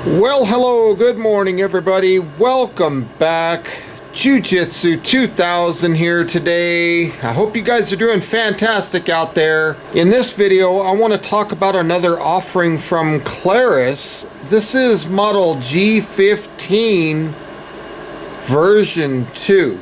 Well, hello, good morning everybody. Welcome back. Jiu-Jitsu 2000 here today. I hope you guys are doing fantastic out there. In this video, I want to talk about another offering from Klarus. This is model G15 version 2.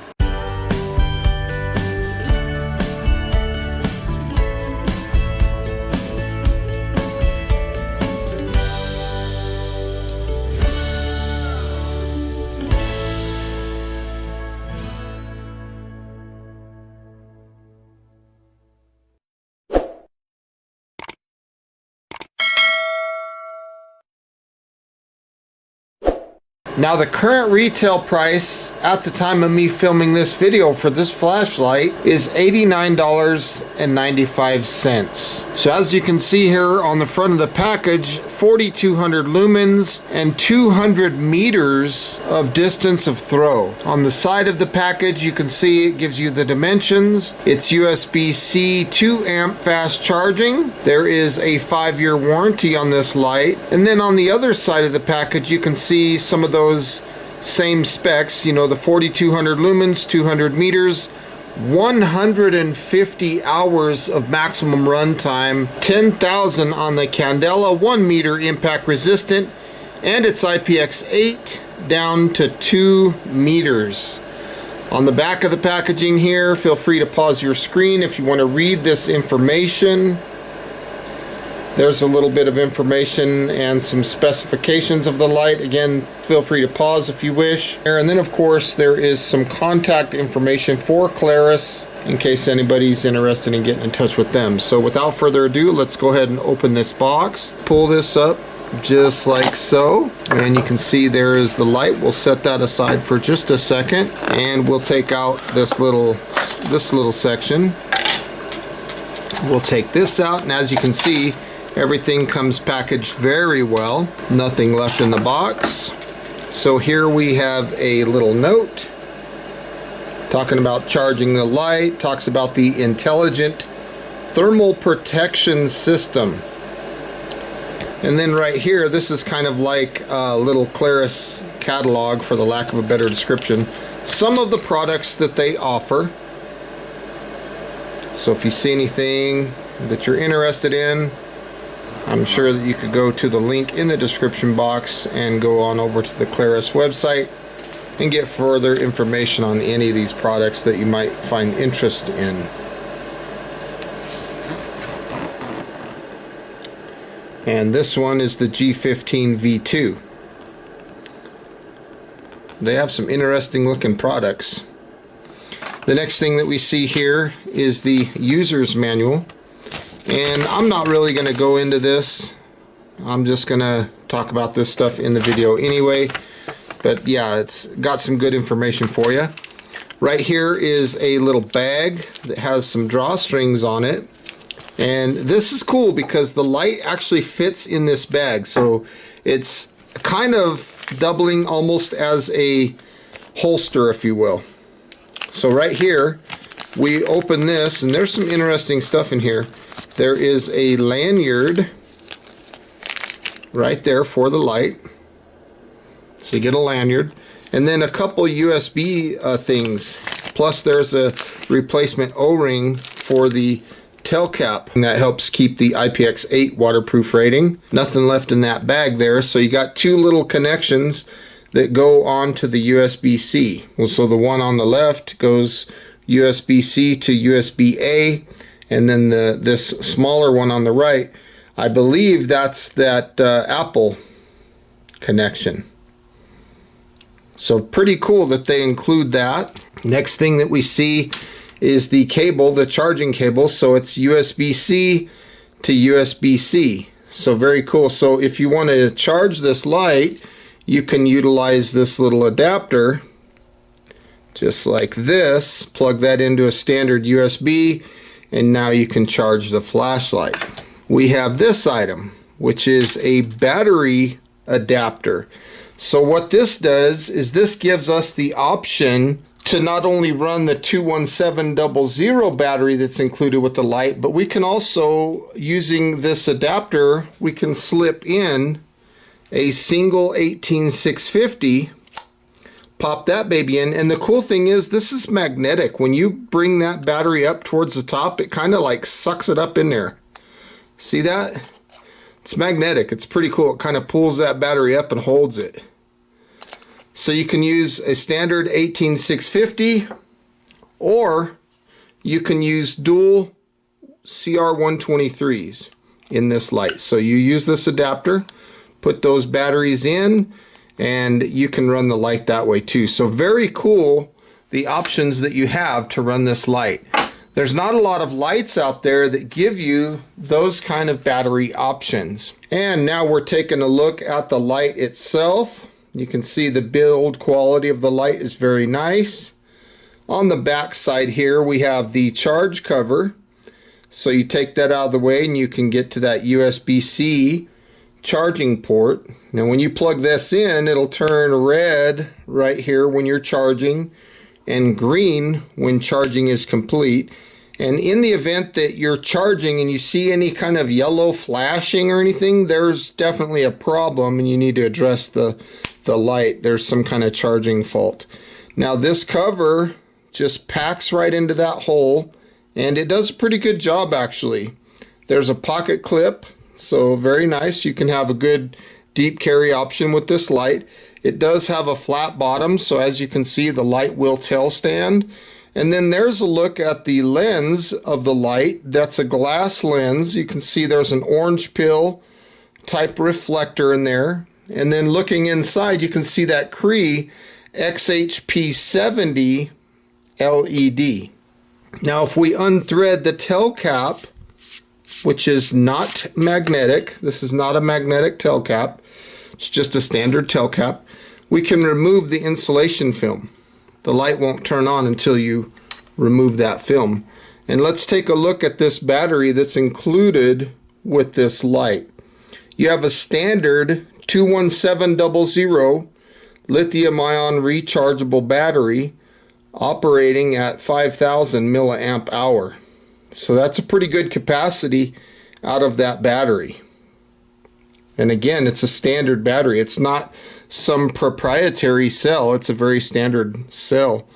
Now the current retail price at the time of me filming this video for this flashlight is $89.95. So as you can see here on the front of the package, 4,200 lumens and 200 meters of distance of throw. On the side of the package you can see it gives you the dimensions. It's USB-C 2 amp fast charging. There is a 5-year warranty on this light. And then on the other side of the package you can see some of those same specs, you know, the 4,200 lumens, 200 meters, 150 hours of maximum run time, 10,000 on the Candela, 1 meter impact resistant, and it's IPX8 down to 2 meters. On the back of the packaging here, feel free to pause your screen if you want to read this information. There's a little bit of information and some specifications of the light. Again, feel free to pause if you wish. And then of course there is some contact information for Klarus in case anybody's interested in getting in touch with them. So without further ado, let's go ahead and open this box. Pull this up just like so. And you can see there is the light. We'll set that aside for just a second. And we'll take out this little section. We'll take this out, and as you can see, everything comes packaged very well. Nothing left in the box. So here we have a little note talking about charging the light. Talks about the intelligent thermal protection system. And then right here, this is kind of like a little Klarus catalog, for the lack of a better description. Some of the products that they offer. So if you see anything that you're interested in, I'm sure that you could go to the link in the description box and go on over to the Klarus website and get further information on any of these products that you might find interest in. And this one is the G15V2. They have some interesting looking products. The next thing that we see here is the user's manual. And I'm not really going to go into this. I'm just going to talk about this stuff in the video anyway. But yeah, it's got some good information for you. Right here is a little bag that has some drawstrings on it. And this is cool because the light actually fits in this bag. So it's kind of doubling almost as a holster, if you will. So right here, we open this, and there's some interesting stuff in here. There is a lanyard right there for the light. So you get a lanyard. And then a couple USB things. Plus there's a replacement O-ring for the tail cap. And that helps keep the IPX8 waterproof rating. Nothing left in that bag there. So you got two little connections that go onto the USB-C. Well, so the one on the left goes USB-C to USB-A. And then this smaller one on the right, I believe that's that Apple connection. So pretty cool that they include that. Next thing that we see is the cable, the charging cable. So it's USB-C to USB-C. So very cool. So if you want to charge this light, you can utilize this little adapter just like this. Plug that into a standard USB. And now you can charge the flashlight. We have this item, which is a battery adapter. So what this does is this gives us the option to not only run the 21700 battery that's included with the light, but we can also, using this adapter, we can slip in a single 18650. Pop that baby in, and the cool thing is this is magnetic. When you bring that battery up towards the top, it kind of like sucks it up in there. See that? It's magnetic. It's pretty cool. It kind of pulls that battery up and holds it. So you can use a standard 18650, or you can use dual CR123s in this light. So you use this adapter, put those batteries in, and you can run the light that way too. So very cool, the options that you have to run this light. There's not a lot of lights out there that give you those kind of battery options. And now we're taking a look at the light itself. You can see the build quality of the light is very nice. On the back side here, we have the charge cover. So you take that out of the way and you can get to that USB-C charging port. Now when you plug this in, it'll turn red right here when you're charging and green when charging is complete. And in the event that you're charging and you see any kind of yellow flashing or anything, there's definitely a problem and you need to address the light. There's some kind of charging fault. Now this cover just packs right into that hole, and it does a pretty good job actually. There's a pocket clip, so very nice. You can have a good deep carry option with this light. It does have a flat bottom, so as you can see, the light will tail stand. And then there's a look at the lens of the light. That's a glass lens. You can see there's an orange pill type reflector in there. And then looking inside, you can see that Cree XHP70 LED. Now if we unthread the tail cap, which is not magnetic, this is not a magnetic tail cap, it's just a standard tail cap, we can remove the insulation film. The light won't turn on until you remove that film. And let's take a look at this battery that's included with this light. You have a standard 21700 lithium-ion rechargeable battery operating at 5,000 milliamp hour. So that's a pretty good capacity out of that battery. And again, it's a standard battery. It's not some proprietary cell. It's a very standard cell.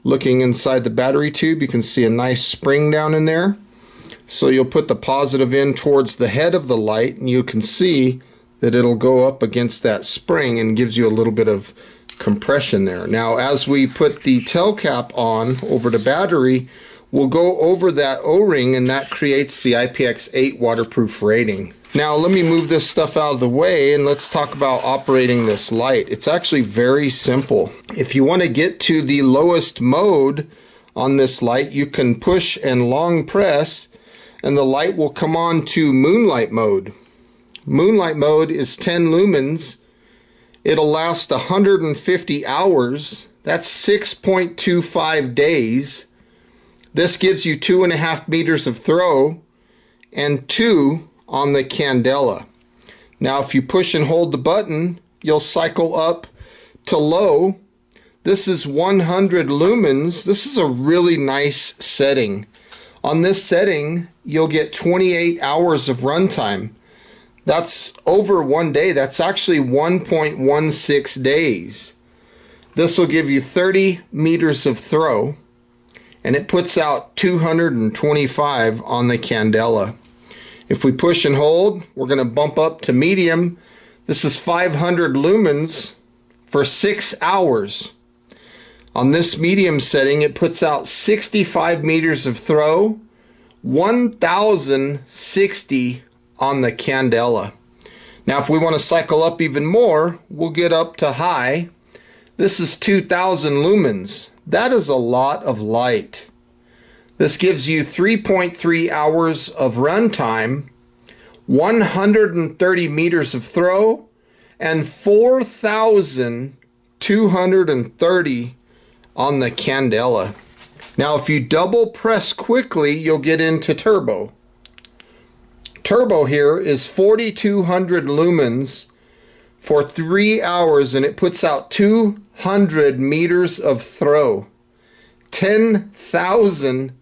Looking inside the battery tube, you can see a nice spring down in there. So you'll put the positive in towards the head of the light, and you can see that it'll go up against that spring and gives you a little bit of compression there. Now as we put the tail cap on over the battery, we'll go over that O-ring, and that creates the IPX8 waterproof rating. Now let me move this stuff out of the way and let's talk about operating this light. It's actually very simple. If you want to get to the lowest mode on this light, you can push and long press and the light will come on to Moonlight mode. Moonlight mode is 10 lumens. It'll last 150 hours. That's 6.25 days. This gives you 2.5 meters of throw and 2 on the candela. Now if you push and hold the button, you'll cycle up to low. This is 100 lumens. This is a really nice setting. On this setting, you'll get 28 hours of runtime. That's over 1 day. That's actually 1.16 days. This will give you 30 meters of throw, and it puts out 225 on the candela. If we push and hold, we're going to bump up to medium. This is 500 lumens for 6 hours. On this medium setting, it puts out 65 meters of throw, 1060 on the candela. Now if we want to cycle up even more, we'll get up to high. This is 2000 lumens. That is a lot of light. This gives you 3.3 hours of runtime, 130 meters of throw, and 4,230 on the candela. Now if you double press quickly, you'll get into turbo. Turbo here is 4,200 lumens for 3 hours, and it puts out 200 meters of throw, 10,000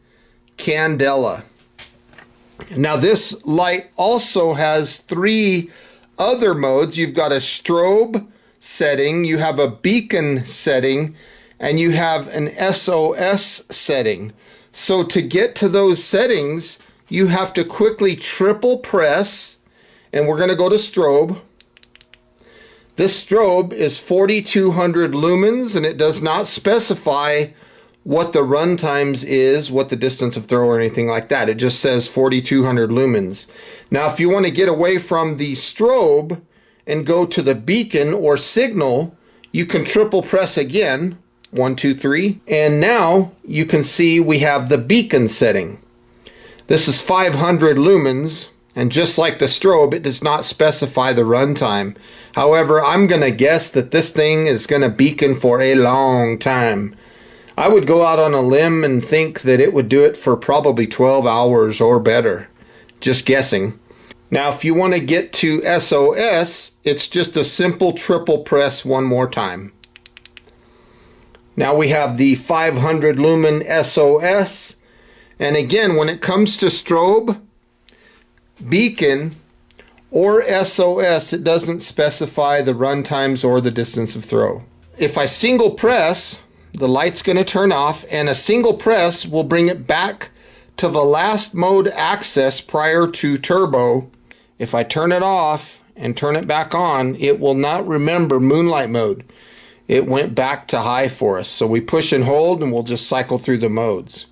candela. Now this light also has 3 other modes. You've got a strobe setting, you have a beacon setting, and you have an SOS setting. So to get to those settings, you have to quickly triple press, and we're going to go to strobe. This strobe is 4200 lumens, and it does not specify what the run times is, what the distance of throw or anything like that. It just says 4200 lumens. Now, if you want to get away from the strobe and go to the beacon or signal, you can triple press again. 1, 2, 3. And now you can see we have the beacon setting. This is 500 lumens. And just like the strobe, it does not specify the runtime. However, I'm going to guess that this thing is going to beacon for a long time. I would go out on a limb and think that it would do it for probably 12 hours or better. Just guessing. Now, if you want to get to SOS, it's just a simple triple press one more time. Now we have the 500 lumen SOS. And again, when it comes to strobe, beacon, or SOS, it doesn't specify the run times or the distance of throw. If I single press, the light's going to turn off, and a single press will bring it back to the last mode access prior to turbo. If I turn it off and turn it back on, it will not remember Moonlight mode. It went back to high for us. So we push and hold, and we'll just cycle through the modes.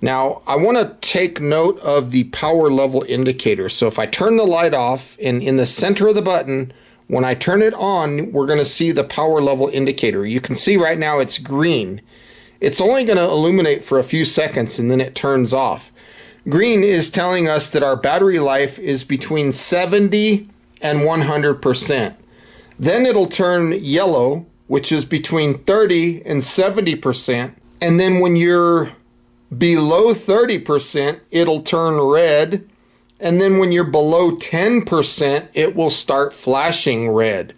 Now, I want to take note of the power level indicator. So if I turn the light off, and in the center of the button, when I turn it on, we're going to see the power level indicator. You can see right now it's green. It's only going to illuminate for a few seconds and then it turns off. Green is telling us that our battery life is between 70 and 100%. Then it'll turn yellow, which is between 30 and 70%. And then when you're below 30%, it'll turn red. And then when you're below 10%, it will start flashing red.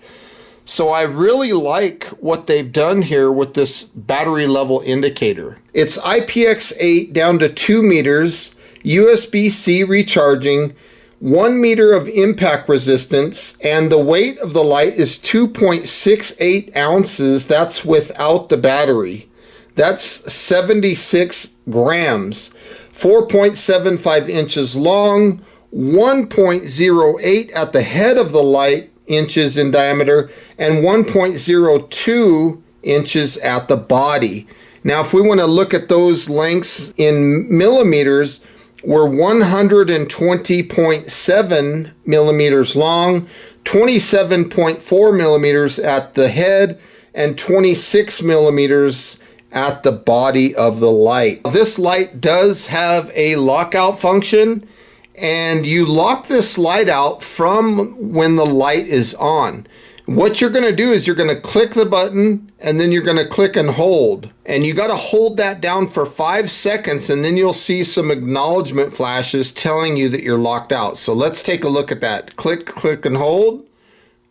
So I really like what they've done here with this battery level indicator. It's IPX8 down to 2 meters, USB-C recharging, 1 meter of impact resistance, and the weight of the light is 2.68 ounces. That's without the battery. That's 76 grams, 4.75 inches long, 1.08 at the head of the light inches in diameter, and 1.02 inches at the body. Now, if we want to look at those lengths in millimeters, we're 120.7 millimeters long, 27.4 millimeters at the head, and 26 millimeters at the body of the light. This light does have a lockout function, and you lock this light out from when the light is on. What you're going to do is you're going to click the button, and then you're going to click and hold. And you got to hold that down for 5 seconds, and then you'll see some acknowledgement flashes telling you that you're locked out. So let's take a look at that. Click, click, and hold.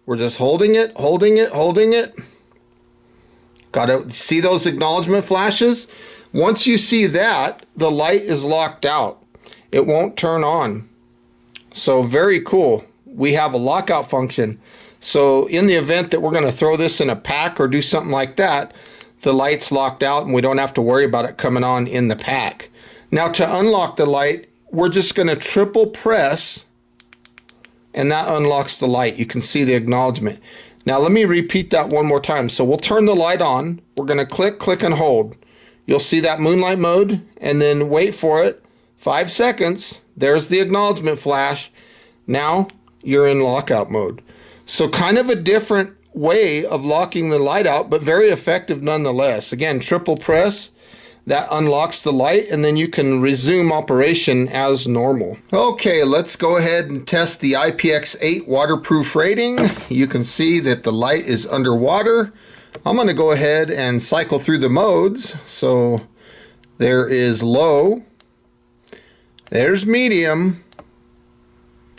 We're just holding it, holding it, holding it. Got to see those acknowledgement flashes? Once you see that, the light is locked out. It won't turn on. So very cool. We have a lockout function. So in the event that we're going to throw this in a pack or do something like that, the light's locked out and we don't have to worry about it coming on in the pack. Now to unlock the light, we're just going to triple press, and that unlocks the light. You can see the acknowledgement. Now let me repeat that one more time. So we'll turn the light on. We're going to click, click, and hold. You'll see that Moonlight mode, and then wait for it. 5 seconds. There's the acknowledgement flash. Now you're in lockout mode. So kind of a different way of locking the light out, but very effective nonetheless. Again, triple press. That unlocks the light, and then you can resume operation as normal. Okay, let's go ahead and test the IPX8 waterproof rating. You can see that the light is underwater. I'm going to go ahead and cycle through the modes. So there is low, there's medium,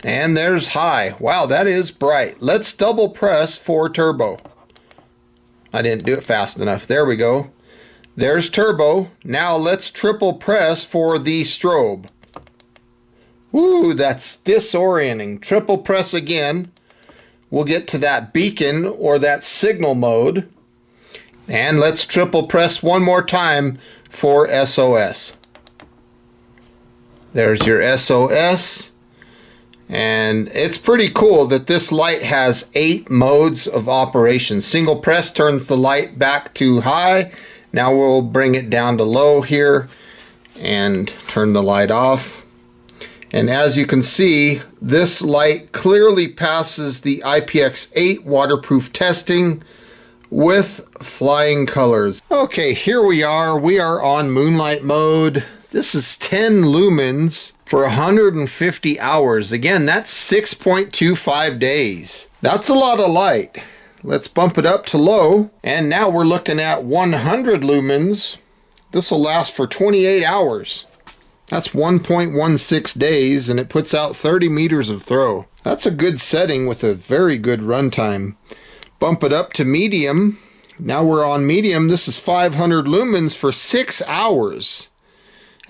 and there's high. Wow, that is bright. Let's double press for turbo. I didn't do it fast enough. There we go. There's turbo. Now let's triple press for the strobe. Woo, that's disorienting. Triple press again. we'll get to that beacon or that signal mode. And let's triple press one more time for SOS. There's your SOS. And it's pretty cool that this light has 8 modes of operation. Single press turns the light back to high. Now we'll bring it down to low here and turn the light off. And as you can see, this light clearly passes the IPX8 waterproof testing with flying colors. Okay, here we are. We are on Moonlight mode. This is 10 lumens for 150 hours. Again, that's 6.25 days. That's a lot of light. Let's bump it up to low. And now we're looking at 100 lumens. This will last for 28 hours. That's 1.16 days, and it puts out 30 meters of throw. That's a good setting with a very good runtime. Bump it up to medium. Now we're on medium. This is 500 lumens for 6 hours.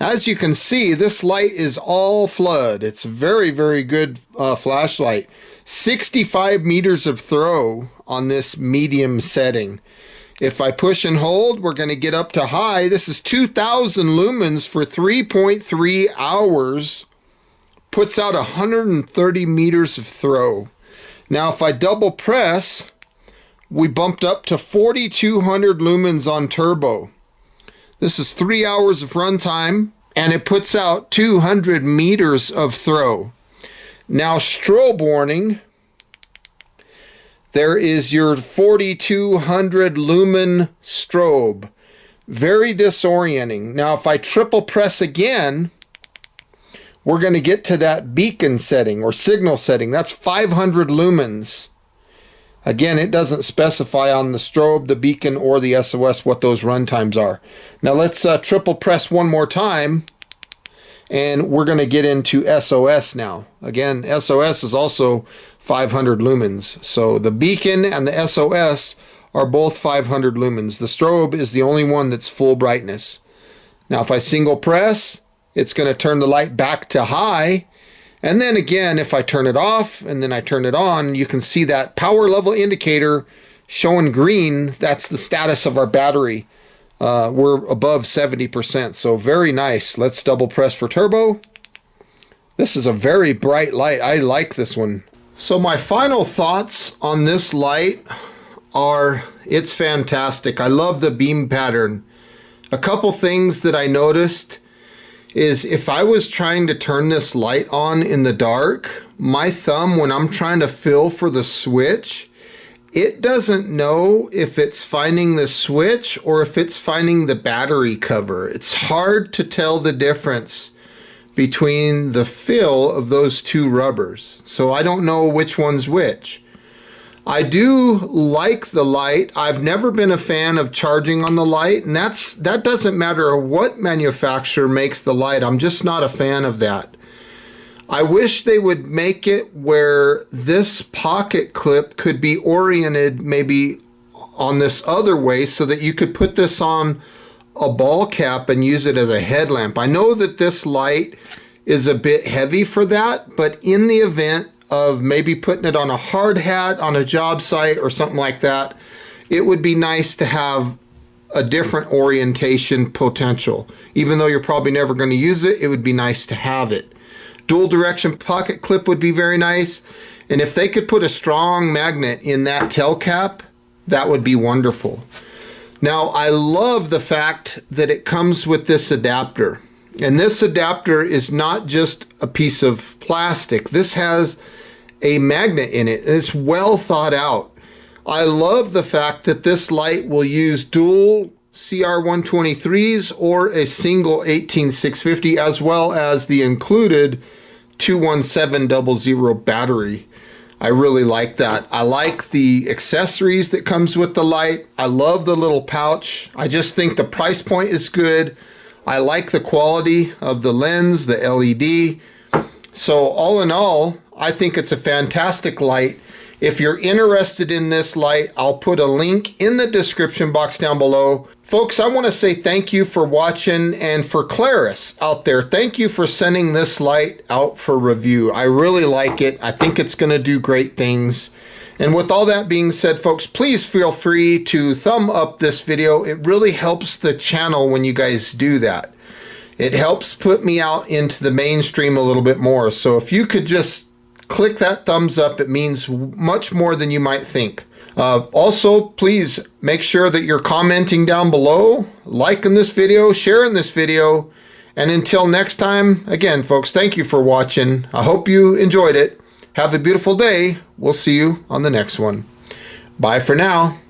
As you can see, this light is all flood. It's a very, very good flashlight. 65 meters of throw on this medium setting. If I push and hold, we're going to get up to high. This is 2,000 lumens for 3.3 hours. Puts out 130 meters of throw. Now, if I double press, we bumped up to 4,200 lumens on turbo. This is 3 hours of runtime, and it puts out 200 meters of throw. Now, strobe warning. There is your 4,200 lumen strobe. Very disorienting. Now, if I triple press again, we're going to get to that beacon setting or signal setting. That's 500 lumens. Again, it doesn't specify on the strobe, the beacon, or the SOS what those run times are. Now let's triple press one more time, and we're going to get into SOS now. Again, SOS is also 500 lumens. So the beacon and the SOS are both 500 lumens. The strobe is the only one that's full brightness. Now if I single press, it's going to turn the light back to high. And then again, if I turn it off and then I turn it on, you can see that power level indicator showing green. That's the status of our battery. We're above 70%, so very nice. Let's double press for turbo. This is a very bright light. I like this one. So my final thoughts on this light are, it's fantastic. I love the beam pattern. A couple things that I noticed is if I was trying to turn this light on in the dark, my thumb, when I'm trying to feel for the switch, it doesn't know if it's finding the switch or if it's finding the battery cover. It's hard to tell the difference between the feel of those two rubbers. So I don't know which one's which. I do like the light. I've never been a fan of charging on the light, and that doesn't matter what manufacturer makes the light. I'm just not a fan of that. I wish they would make it where this pocket clip could be oriented maybe on this other way so that you could put this on a ball cap and use it as a headlamp. I know that this light is a bit heavy for that, but in the event of maybe putting it on a hard hat on a job site or something like that, it would be nice to have a different orientation potential. Even though you're probably never going to use it, it would be nice to have it. Dual direction pocket clip would be very nice. And if they could put a strong magnet in that tail cap, that would be wonderful. Now, I love the fact that it comes with this adapter. And this adapter is not just a piece of plastic. This has a magnet in it. It's well thought out. I love the fact that this light will use dual CR123s or a single 18650, as well as the included 21700 battery. I really like that. I like the accessories that comes with the light. I love the little pouch. I just think the price point is good. I like the quality of the lens, the LED. So all in all, I think it's a fantastic light. If you're interested in this light, I'll put a link in the description box down below. Folks, I want to say thank you for watching, and for Klarus out there, thank you for sending this light out for review. I really like it. I think it's going to do great things. And with all that being said, folks, please feel free to thumb up this video. It really helps the channel when you guys do that. It helps put me out into the mainstream a little bit more. So if you could just click that thumbs up, it means much more than you might think. Also, please make sure that you're commenting down below, liking this video, sharing this video. And until next time, again, folks, thank you for watching. I hope you enjoyed it. Have a beautiful day. We'll see you on the next one. Bye for now.